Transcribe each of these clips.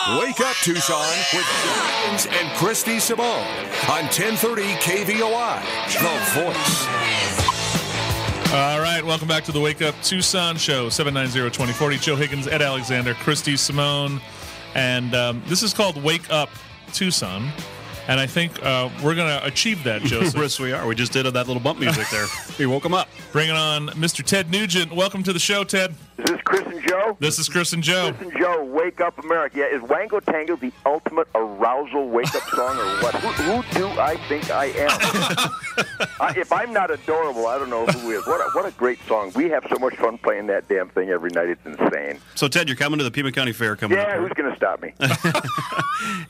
Wake Up Tucson with Joe and Christy Simone on 1030 KVOI, The Voice. All right, welcome back to the Wake Up Tucson show, 790-2040. Joe Higgins, Ed Alexander, Christy Simone, and this is called Wake Up Tucson. And I think we're going to achieve that, Joseph. Yes, we are. We just did that little bump music there. We woke him up. Bringing on Mr. Ted Nugent. Welcome to the show, Ted. Is this Chris and Joe? This is Chris and Joe. Chris and Joe, Wake Up America. Yeah, is Wango Tango the ultimate arousal wake-up song or what? Who do I think I am? If I'm not adorable, I don't know who is. What a great song. We have so much fun playing that damn thing every night. It's insane. So, Ted, you're coming to the Pima County Fair coming up. Yeah, who's going to stop me?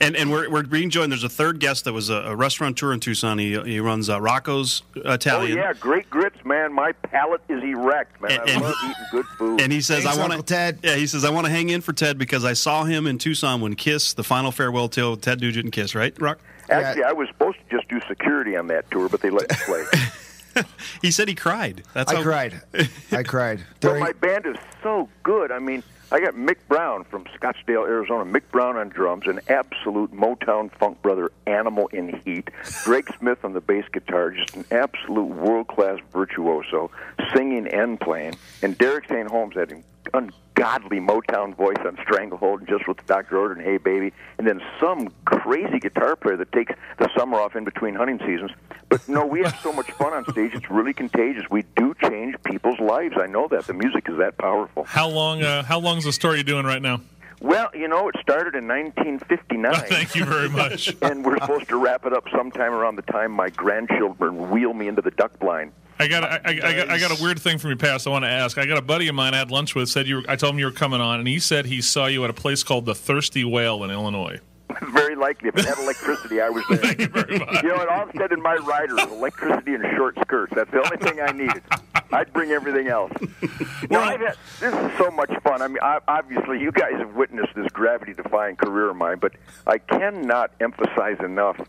And we're being joined. There's a third guest that was a restaurateur in Tucson. He runs Rocco's Italian. Oh, yeah, great grits, man. My palate is erect, man. I love eating good food. And he says, Thanks, Uncle Ted. Yeah, he says, I want to hang in for Ted because I saw him in Tucson when Kiss, the final farewell tour, Ted Nugent and Kiss, right, Rock? Actually, I was supposed to just do security on that tour, but they let me play. He said he cried. I cried. But my band is so good. I mean, I got Mick Brown from Scottsdale, Arizona. Mick Brown on drums, an absolute Motown funk brother, animal in heat. Greg Smith on the bass guitar, just an absolute world-class virtuoso, singing and playing. And Derek St. Holmes had an ungodly Motown voice on Stranglehold and Just with Dr. Order and Hey Baby. And then some crazy guitar player that takes the summer off in between hunting seasons. But no, we have so much fun on stage. It's really contagious. We do change people's lives. I know that. The music is that powerful. How long's the story you doing right now? Well, you know, it started in 1959. Thank you very much. And we're supposed to wrap it up sometime around the time my grandchildren wheel me into the duck blind. I got a weird thing from your past I want to ask. I got a buddy of mine I had lunch with, I told him you were coming on, and he said he saw you at a place called the Thirsty Whale in Illinois. Very likely. If it had electricity, I was there. Thank you very much. You know, it all said in my rider was electricity and short skirts. That's the only thing I needed. I'd bring everything else. This is so much fun. I mean, obviously, you guys have witnessed this gravity-defying career of mine, but I cannot emphasize enough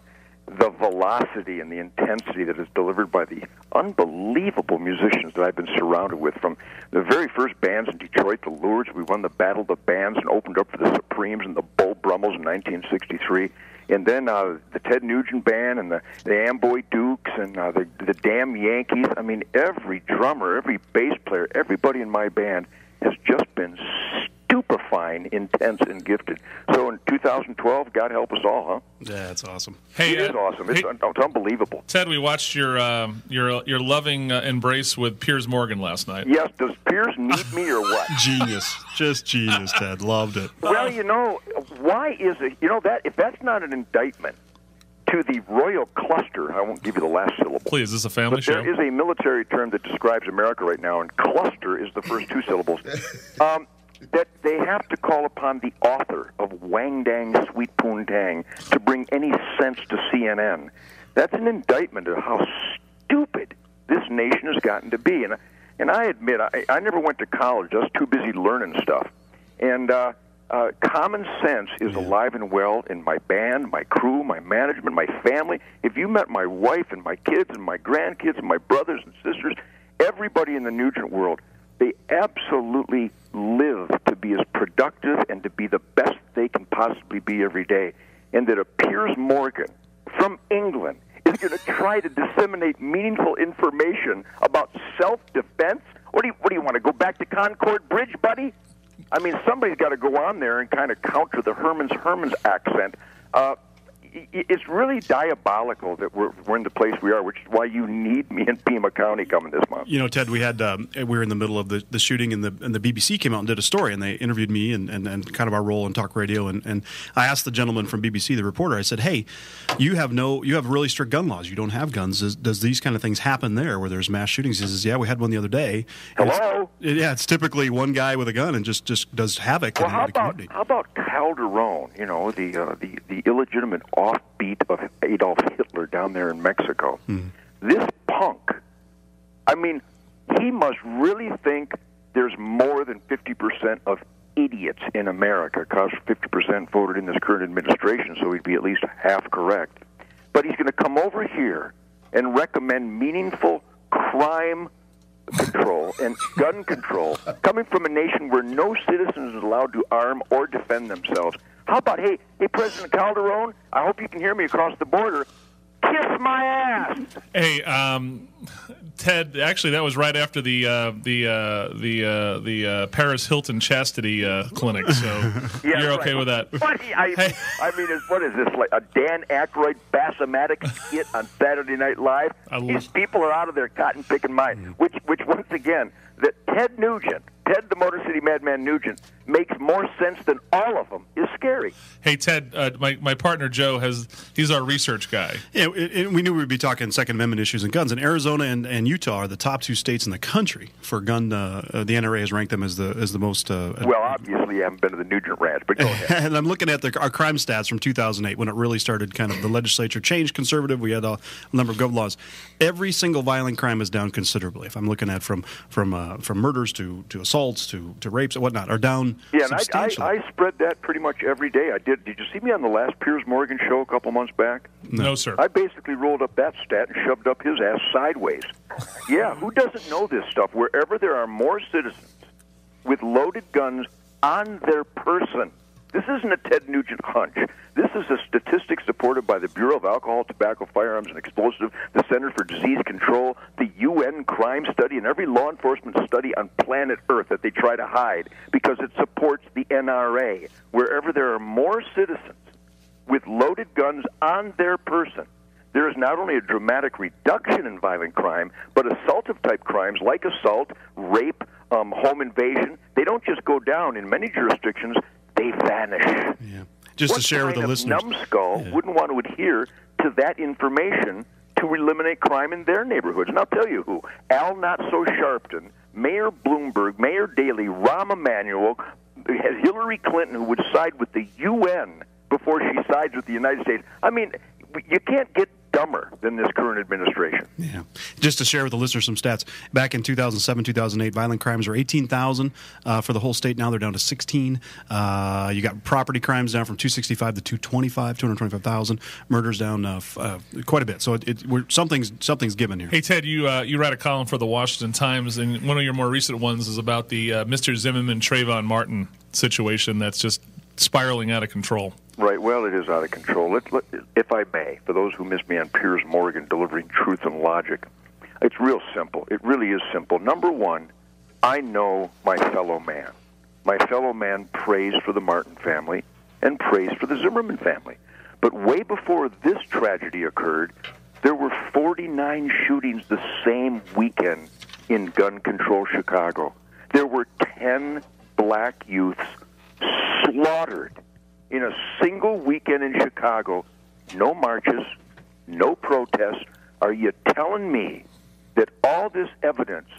the velocity and the intensity that is delivered by the unbelievable musicians that I've been surrounded with. From the very first bands in Detroit, the Lourdes, we won the Battle of the Bands and opened up for the Supremes and the Bull Brummels in 1963. And then the Ted Nugent Band and the Amboy Dukes and the Damn Yankees. I mean, every drummer, every bass player, everybody in my band has just been stupefying, intense, and gifted. So in 2012, God help us all, huh? Yeah, that's awesome. Hey, it is awesome. It's unbelievable. Ted, we watched your loving embrace with Piers Morgan last night. Yes. Does Piers need me or what? Genius. Just genius, Ted. Loved it. Well, you know, why is it? You know, that if that's not an indictment to the royal cluster, I won't give you the last syllable. Please, this is a family show. There is a military term that describes America right now, and cluster is the first two syllables. That they have to call upon the author of Wang Dang Sweet Poontang to bring any sense to CNN. That's an indictment of how stupid this nation has gotten to be. And I admit, I never went to college. I was too busy learning stuff. And common sense is alive and well in my band, my crew, my management, my family. If you met my wife and my kids and my grandkids and my brothers and sisters, everybody in the Nugent world, they absolutely live to be as productive and to be the best they can possibly be every day. And that a Piers Morgan from England is going to try to disseminate meaningful information about self-defense? What do you want to go back to Concord Bridge, buddy? I mean, somebody's got to go on there and kind of counter the Herman's accent. It's really diabolical that we're in the place we are, which is why you need me in Pima County coming this month. You know, Ted, we were in the middle of the shooting, and the BBC came out and did a story, and they interviewed me and kind of our role in talk radio. And I asked the gentleman from BBC, the reporter, I said, "Hey, you have really strict gun laws. You don't have guns. Does these kind of things happen there where there's mass shootings?" He says, "Yeah, we had one the other day." Hello? It's typically one guy with a gun and just does havoc in the community. How about Calderon? You know, the illegitimate offbeat of Adolf Hitler down there in Mexico. This punk, I mean, he must really think there's more than 50% of idiots in America, because 50% voted in this current administration, so he'd be at least half correct. But he's going to come over here and recommend meaningful crime control and gun control coming from a nation where no citizen is allowed to arm or defend themselves. How about, hey, President Calderon, I hope you can hear me across the border. Kiss my ass. Hey, Ted. Actually, that was right after the Paris Hilton chastity clinic. So Yeah, you're okay with that? What what is this, like a Dan Aykroyd Bassomatic skit on Saturday Night Live? These people are out of their cotton picking mind. Which once again, that Ted Nugent, Ted the Motor City Madman Nugent, makes more sense than all of them is scary. Hey, Ted, my partner Joe he's our research guy. Yeah, we knew we'd be talking Second Amendment issues and guns. And Arizona and Utah are the top two states in the country for gun. The NRA has ranked them as the most. Well, obviously, you haven't been to the Nugent Ranch, but go ahead. And I'm looking at our crime stats from 2008 when it really started. Kind of the legislature changed conservative. We had a number of gun laws. Every single violent crime is down considerably. If I'm looking at from murders to assaults to rapes and whatnot, are down. Yeah, and I spread that pretty much every day. I did. Did you see me on the last Piers Morgan show a couple months back? No, sir. I basically rolled up that stat and shoved up his ass sideways. Yeah, who doesn't know this stuff? Wherever there are more citizens with loaded guns on their person. This isn't a Ted Nugent hunch. This is a statistic supported by the Bureau of Alcohol, Tobacco, Firearms, and Explosives, the Center for Disease Control, the UN crime study, and every law enforcement study on planet Earth that they try to hide because it supports the NRA. Wherever there are more citizens with loaded guns on their person, there is not only a dramatic reduction in violent crime, but assaultive-type crimes like assault, rape, home invasion, they don't just go down. In many jurisdictions, they vanish. Yeah. Just to share with the listeners. What numbskull wouldn't want to adhere to that information to eliminate crime in their neighborhoods? And I'll tell you who. Al Not-So-Sharpton, Mayor Bloomberg, Mayor Daley, Rahm Emanuel, Hillary Clinton, who would side with the UN before she sides with the United States. I mean, you can't get dumber than this current administration. Yeah. Just to share with the listeners some stats. Back in 2007, 2008, violent crimes were 18,000 for the whole state. Now they're down to 16. You got property crimes down from 265 to 225,000. Murders down quite a bit. So something's given here. Hey, Ted, you write a column for the Washington Times, and one of your more recent ones is about the Mr. Zimmerman, Trayvon Martin situation that's just spiraling out of control. Right. Well, it is out of control. If I may, for those who missed me on Piers Morgan delivering truth and logic, it's real simple. It really is simple. Number one, I know my fellow man. My fellow man prays for the Martin family and prays for the Zimmerman family. But way before this tragedy occurred, there were 49 shootings the same weekend in gun control Chicago. There were 10 black youths slaughtered in a single weekend in Chicago. No marches, no protests. Are you telling me that all this evidence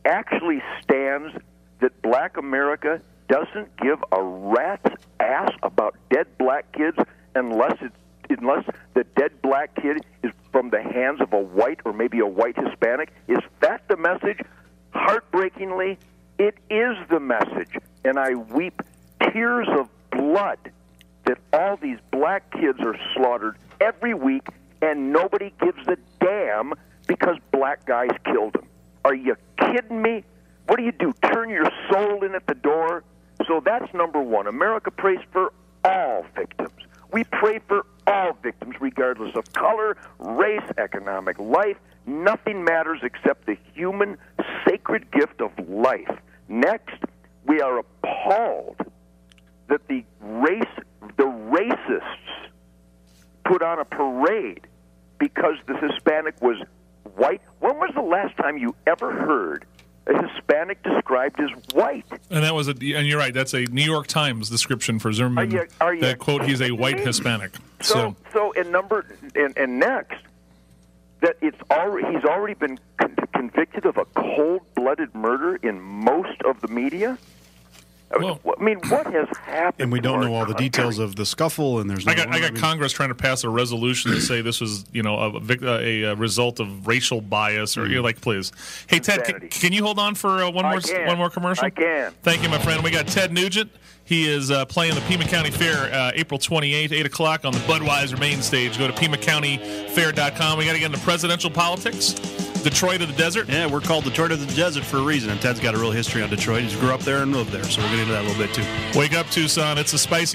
actually stands that black America doesn't give a rat's ass about dead black kids unless the dead black kid is from the hands of a white or maybe a white Hispanic? Is that the message? Heartbreakingly, it is the message. And I weep tears of blood that all these black kids are slaughtered every week and nobody gives a damn because black guys killed them. Are you kidding me? What do? Turn your soul in at the door? So that's number one. America prays for all victims. We pray for all victims regardless of color, race, economic life. Nothing matters except the human sacred gift of life. Next, we are appalled that the racists put on a parade because the Hispanic was white. When was the last time you ever heard a Hispanic described as white? And that was and you're right. That's a New York Times description for Zimmerman. That quote, he's a white Hispanic. So next, that he's already been convicted of a cold-blooded murder in most of the media. Well, I mean, what has happened? And we don't know all the details of the scuffle. And there's no I got Congress trying to pass a resolution to say this was, a result of racial bias, or you're like, please. Hey, Ted, can you hold on for one more commercial? I can. Thank you, my friend. We got Ted Nugent. He is playing the Pima County Fair April 28th, 8 o'clock on the Budweiser main stage. Go to PimaCountyFair.com. We got to get into presidential politics. Detroit of the desert? Yeah, we're called Detroit of the desert for a reason. And Ted's got a real history on Detroit. He grew up there and lived there. So we're going to get into that a little bit, too. Wake up, Tucson. It's a spicy